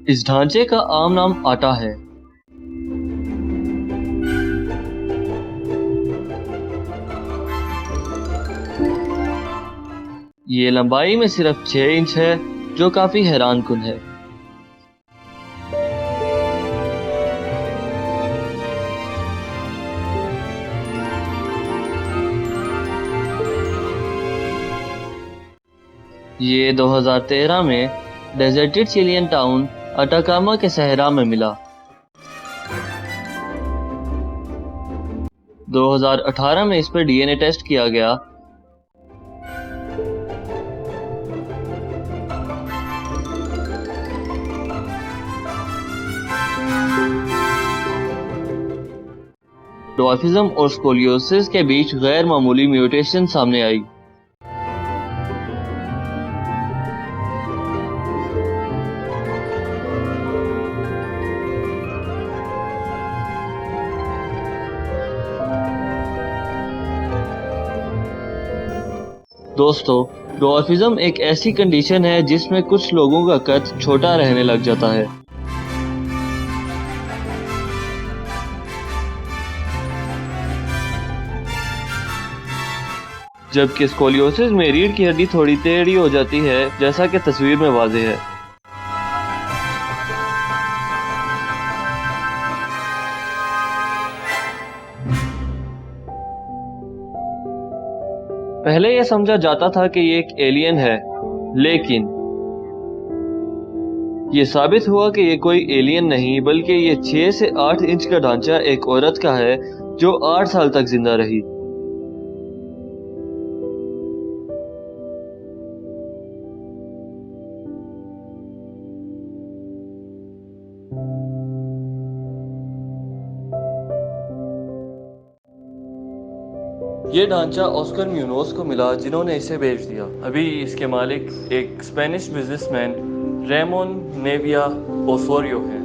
इस ढांचे का आम नाम आटा है। ये लंबाई में सिर्फ 6 इंच है, जो काफी हैरानकुन है। ये 2013 में डेजर्टेड चिलियन टाउन अटाकामा के सहरा में मिला। 2018 में इस पर डीएनए टेस्ट किया गया। ड्वार्फिज्म और स्कोलियोसिस के बीच गैर मामूली म्यूटेशन सामने आई। दोस्तों, ड्वार्फिज्म एक ऐसी कंडीशन है जिसमें कुछ लोगों का कद छोटा रहने लग जाता है। जबकि स्कोलियोसिस में रीढ़ की हड्डी थोड़ी टेढ़ी हो जाती है, जैसा कि तस्वीर में वाज़ेह है। पहले यह समझा जाता था कि ये एक एलियन है, लेकिन ये साबित हुआ कि ये कोई एलियन नहीं, बल्कि ये 6 से 8 इंच का ढांचा एक औरत का है जो 8 साल तक जिंदा रही। ये ढांचा ऑस्कर म्यूनोज को मिला, जिन्होंने इसे बेच दिया। अभी इसके मालिक एक Spanish businessman Ramon Nivea Osorio हैं।